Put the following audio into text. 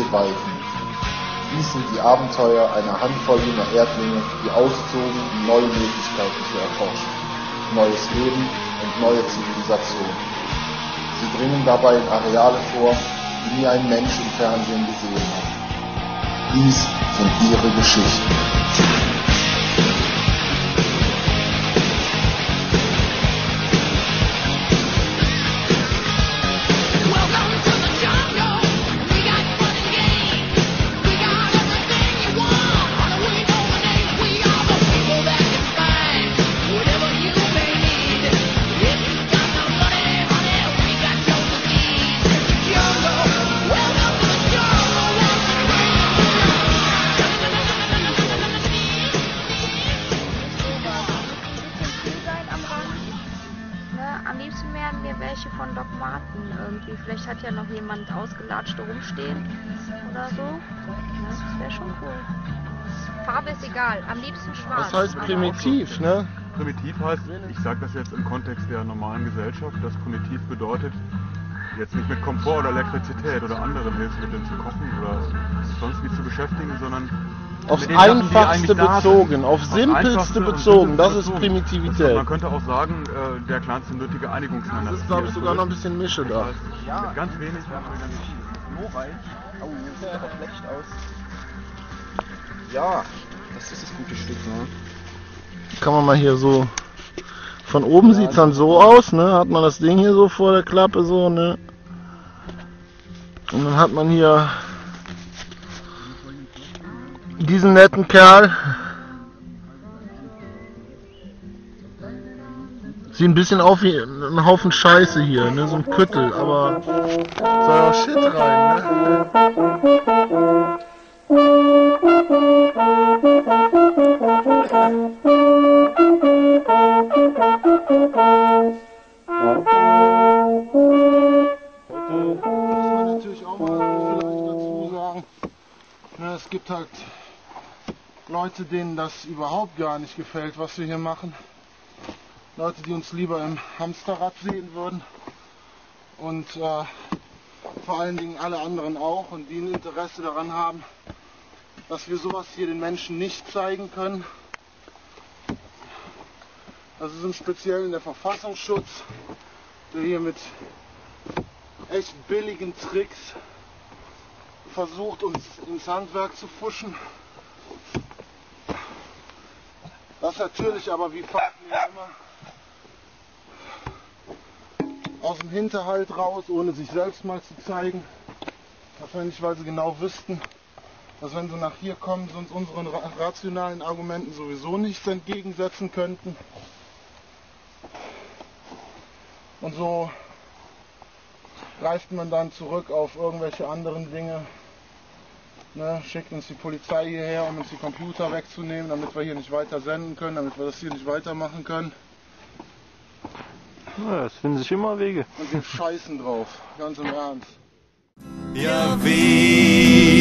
unendliche Weiten. Dies sind die Abenteuer einer Handvoll junger Erdlinge, die auszogen, um neue Möglichkeiten zu erforschen, neues Leben und neue Zivilisation. Sie dringen dabei in Areale vor, die nie ein Mensch im Fernsehen gesehen hat. Dies sind ihre Geschichten. Am liebsten wären mir welche von Doc Marten irgendwie. Vielleicht hat ja noch jemand ausgelatschte rumstehen oder so. Ja, das wäre schon cool. Farbe ist egal, am liebsten schwarz. Das heißt primitiv, ne? Primitiv heißt, ich sage das jetzt im Kontext der normalen Gesellschaft, dass primitiv bedeutet, jetzt nicht mit Komfort oder Elektrizität oder anderen Hilfsmitteln zu kochen oder sonst wie zu beschäftigen, sondern aufs Einfachste bezogen, auf Simpelste bezogen, das ist Primitivität. Man könnte auch sagen, der kleinste nötige Einigungsmann. Das ist, glaube ich, sogar noch ein bisschen Mische da. Ja, mit ganz wenig. Oh, das sieht aber schlecht aus. Ja, das ist das gute Stück, ne? Kann man mal hier so... Von oben sieht es dann so aus, ne? Hat man das Ding hier so vor der Klappe, so, ne? Und dann hat man hier... diesen netten Kerl. Sieht ein bisschen auf wie ein Haufen Scheiße hier, ne? So ein Küttel, aber soll auch Shit rein, ne? Muss man natürlich auch mal vielleicht dazu sagen, ne, es gibt halt Leute, denen das überhaupt gar nicht gefällt, was wir hier machen. Leute, die uns lieber im Hamsterrad sehen würden. Und vor allen Dingen alle anderen auch. Und die ein Interesse daran haben, dass wir sowas hier den Menschen nicht zeigen können. Also sind speziell in der Verfassungsschutz, der hier mit echt billigen Tricks versucht, uns ins Handwerk zu pfuschen. Das natürlich aber wie Fakten immer aus dem Hinterhalt raus, ohne sich selbst mal zu zeigen. Wahrscheinlich, weil sie genau wüssten, dass wenn sie nach hier kommen, sie uns unseren rationalen Argumenten sowieso nichts entgegensetzen könnten. Und so greift man dann zurück auf irgendwelche anderen Dinge. Ne, schickt uns die Polizei hierher, um uns die Computer wegzunehmen, damit wir hier nicht weiter senden können, damit wir das hier nicht weitermachen können. Ja, es finden sich immer Wege. Und wir scheißen drauf, ganz im Ernst. Ja, wieso?